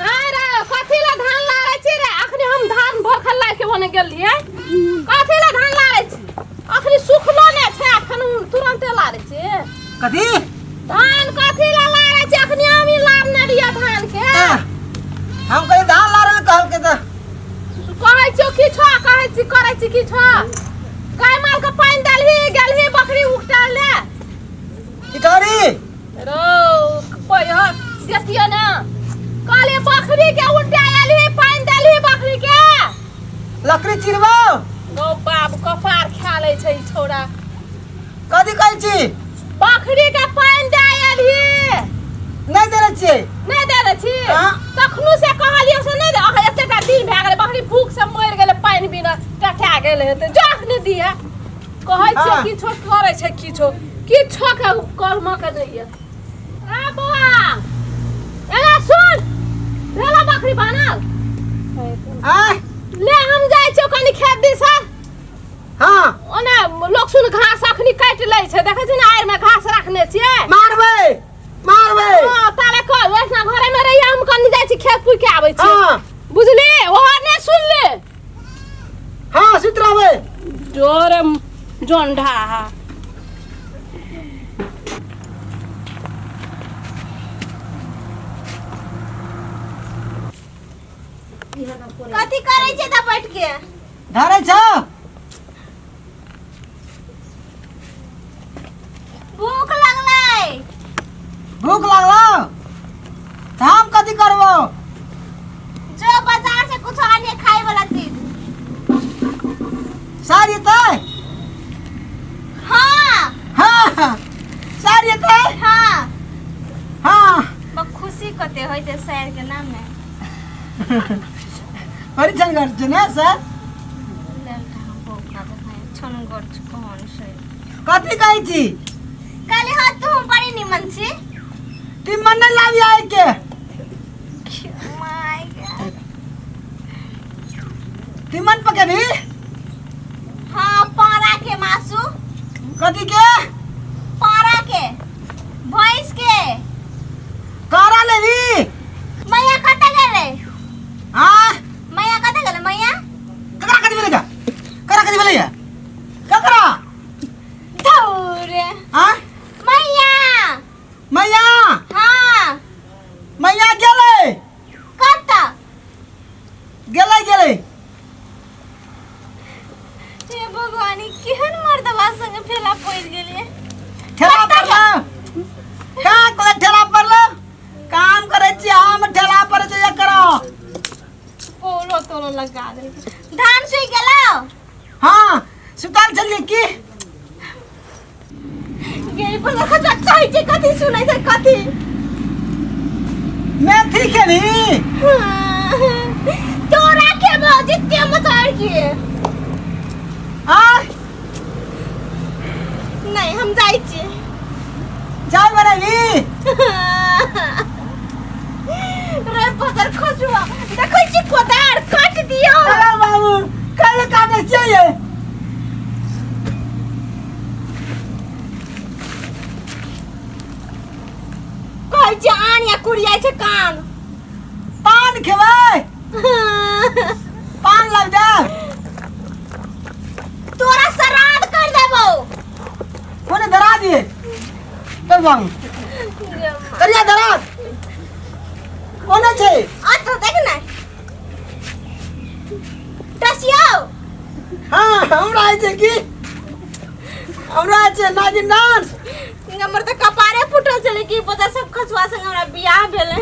अरे कथी ला धान लारै छी रे? अखनी हम धान भोखल ला के बने गेलिए। कथी ला धान लारै छी? अखनी सुखलो ने छै, अखन तुरंते लारै छी। कथी? धान कथी ला लारै छी? अखनी हम ही लारने रिया धान के। हम कहीं धान लारल कहल के त कहै छी की छ? कहै छी करै छी की छ? गाय माल के पानी डालही, गेलही बकरी उठा ले। इटारी रो पय देतिए ना। काले बकरी के उठा आलही, पानी डालही बकरी के। लकड़ी चिरबो। गो बाप कपार खा लै छै ई छोरा। कथी कहै छी? बकरी के पानी डालही। नहीं देले छी। नहीं दे रे छी। हां तखनु से कहलियो से नहीं दे। एतेटा दिन भए गेलै, बकरी भूख से मर गेलै, पानी बिना टठा गेलै हेतै। जाख ने दिया। कहै छै की छो करे छै की छो के कर्म के नहीं है। आ बौआ एला सुन, भेला बकरी बनल। ले हम जाय छौ कनी खेत दिस। हां ओने लोग सुन घास अखनी काट लै छै, देखै छी ना आएर में घास रखने छियै। मारबे हां ताले कह वैसना घरे में रहिया, हम कनी जाय छी खेत पुइ के आबै छी। हां बुझली? ओहर ने सुन ले। हां सुतराबे जोरे जोंढा। कथी करै छै त बैठ के? धरे छ। भूख लगलै। भूख लागलो त हम कथी करबो? जो बाजार से कुछ आने खाए वाला चीज। सारी तय? हां हां सारी तय? हां हां खुशी कते होय छै शहर के नाम में। परीक्षण कर छ ना सर? कथी कहै छी? काले हाथ तू बड़ी निमन छी। ती मन न लावी आए के। My God. ती मन पकेबी? हां पारा के मासू। कथी के? पारा के, भैंस के। कारा लेवी? मैया कते गेले? हां मैया कते गेले? मैया ककरा कथी बोलेगा? ककरा कथी बोलेगा? ककरा? धौरे हां मैया। मैया हां मैया गेले। कत गेले हे भगवानी, केहन मर्दवा संग फेला पड़ गेलिए। ठेला पर ला का कोला ठेला पर ला काम करे छी हम। ठेला पर जे करो पोलो तोलो लगा दे। धान सुई गेलो? हां सुताल चलिए की? गेई पर खचा चाहि छै कथि सुनै छै कथि? मेथी खेली? तोरा के जिते मचार के। हां नहीं हम जाई छी। चाय बनाली? रे पत्थर खजुआ देखै छी कोदार काट दियो। अरे बाबू काहे काटे चाहिए? कहै छी आन या कुड़िया छै कान। पान खेबै? पान लग जा। तोरा श्राद्ध कर देबो। कोने धरा दिए? तो बंग करिया धरा कोने छै? आ तो देख ना टसियो। हां हमरा छै की? हमरा छै नागिन डांस। हमर त कपारे फुटल छले की पता सब खसुआ संग हमरा बियाह भेले।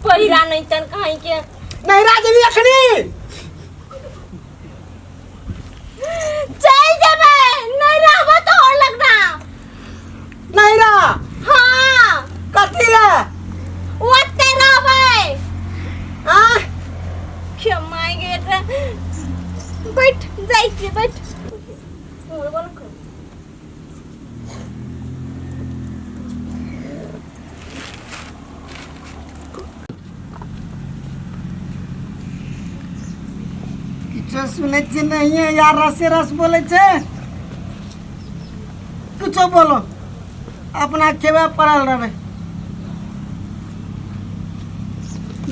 पहिरा नहीं तन कहीं के नहीं राजवी अखनी चल जेबे। नहीं रहबो तो और लगना। नहीं रहा। हां कथी रे? ओते रहबे। हां क्षमा गे बैठ जाई छी बैठ। और बोल कर कुछ सुने नहीं है यार, रसे रस बोले छे। कुछ बोलो, अपना केवा पड़ल रहे।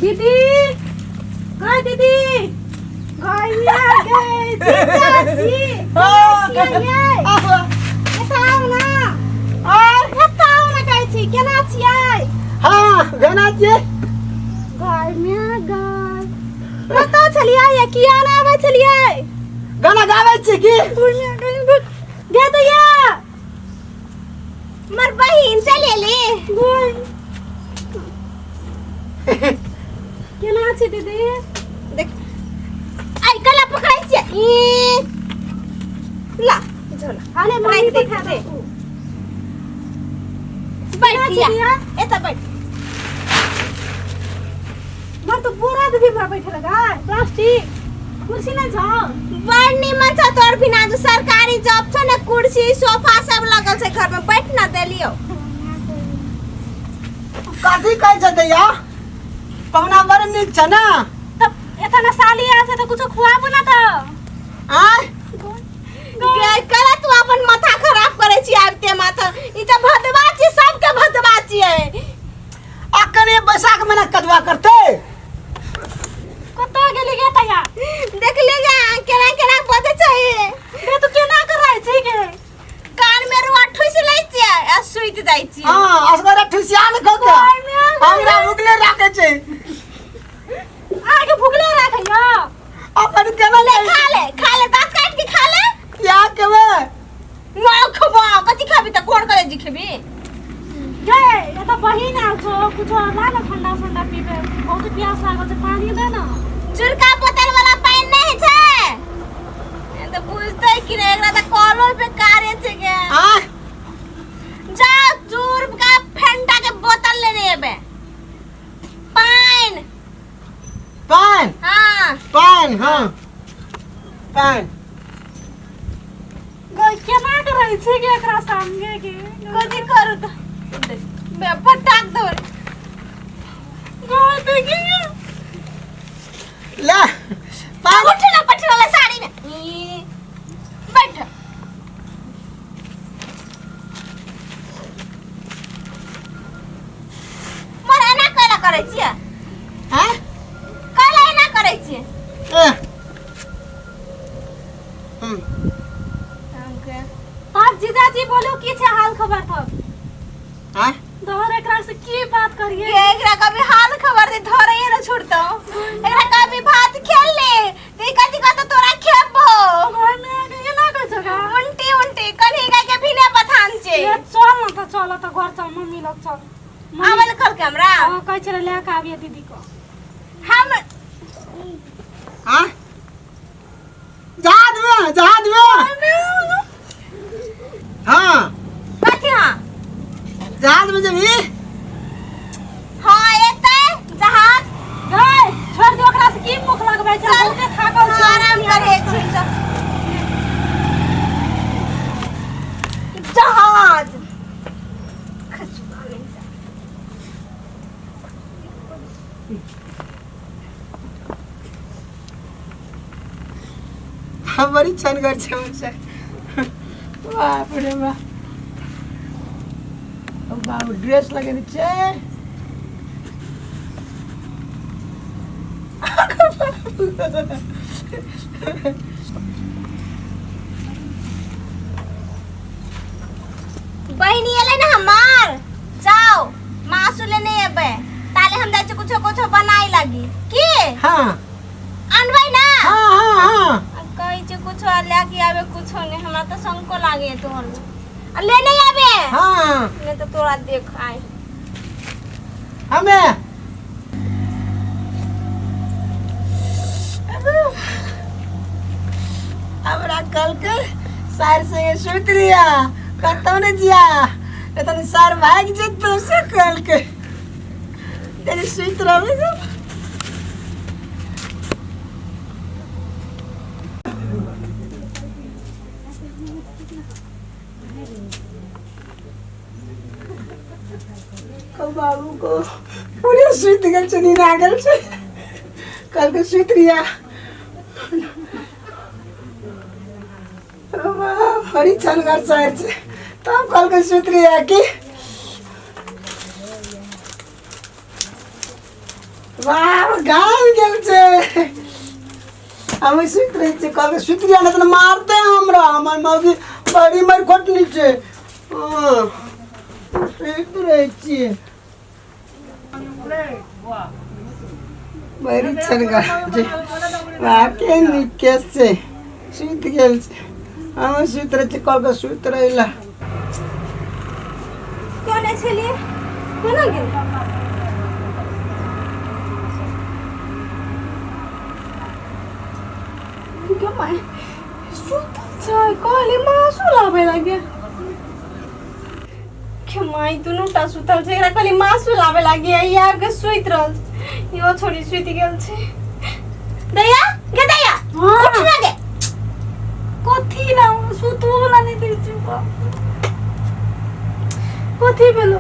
दीदी हाय दीदी गइया गई चाची बताओ ना कहै छी केना छियै? हाँ गाना छियै गाय में गाय कतऽ छलियै या किया ना आबै छलियै? गाना गाबै छी की? गे दैया मर बहिन से ले ले केना छी दीदी? देख आई कला पकड़ै छी ला झोला आले माई देखा दे बैठिया एता बैठ मर तो पूरा दीदी मर बैठे लगा प्लास्टिक कुर्सी ना जाओ बड़ निमन छ तोर बिना जो सरकारी जॉब छ ना कुर्सी सोफा सब लगल छै घर में बैठ ना देलियो काठी कहै छ दैया पवना बड़ नीक छ ना तब एतना साली आ छै तो कुछ खुआबो ना त आय गे कला तू अपन माथा खराब करे छी आबते माथा ई त भदवा छी सबके भदवा छी अकने बैसाख में ना कदवा करते कतो गेली गे तया देख ले गे केना केना बजे छै बे तू केना कराय छै गे कान में रुआ ठुस लै छी आ सुइत जाय छी हां असगरे ठुसिया न खके हमरा भुगले राखे छै आगे भुगले राखैया अपन केना ले खा ले दांत काट के खा ले क्या केवे ना खबा कथि खाबी त कोन करे जी खेबी गे ये तो बहिन आ छो कुछ ला ना ठंडा ठंडा पीबे बहुत प्यास लागल छै पानी दे ना चुरका बोतल वाला पानी नहीं छै ए तो बुझतै कि रे एकरा त कॉलो पे कार्य छै गे हां जा चूर का फेंटा के बोतल लेने एबे पानी पान हां पान हां पान गई केना करे छै गे एकरा संगे के कथि करू त बे पटाक दो गई देखी ले पान उठ ना पट्टी वाला साड़ी में बैठ मर एना कला करे छियै हैं कला एना करे छियै आप जीजाजी बोलो की छै हाल खबर तब हैं तोहर एकरा से की बात करिए एकरा कभी हाल खबर दे धरे न छुड़तो एकरा कभी भात खेल ले ते कथि कत तोरा खेबो घर में एना कर जगह उल्टी उल्टी कन्ही के बिना बथान छै चल न त घर चल मम्मी लोग चल आवल कल के हमरा कहै छले ले के आबिए दीदी को हम हां जहाज में हां कथि हां जहाज में जमी हां एते जहाज गए छोड़ दे ओकरा से की मुख लगबै छै बहुते थाकल छै आराम करे एक छिन जहाज बड़ी छनगर छै मुझसे बाप रे बाप बाबू ड्रेस लगेने छै बहिनी एले ना हमार जाओ मासु लेने एबे ताले हम जाय कुछो बनाई लागी की हां अनबै ना हां कहै छै कुछो ले के आबे कुछो ने हमरा त संको लागे तोहर ले नहीं आबे हां ने तो तोरा देख आए हमें हमरा कल के सार संगे सुत लिया कतौ ने जिया एतन सार भाग जेतो से कल के तेरे सुत रहबे बाबू को पूरे सुत गल छनी ना गल छ कल के सुत रिया हरी चनगर साइड से तब कल के सूत्री है कि वाह गाल गेल छे हम सूत्री छे कल के सूत्री आने तो मारते हैं हमरा हमर मौगी बड़ी मर खोटनी छे हां सूत्री छे बड़ी चनगर छे वाके निके से सूत गेल छे हम सूत्र छे कल के सूत्र इला कोने छलिए कोना गेल क्या माय सुतल छै कहले मासु लाबे लागे के माय दुनुटा सुतल छै एकरा कहले मासु लाबे लागे यार के सुइत रहल यो छोरी सुति गेल छै दया गे दया उठ ना गे कथि ना सुतबो ना नै दै छै कथि भेलो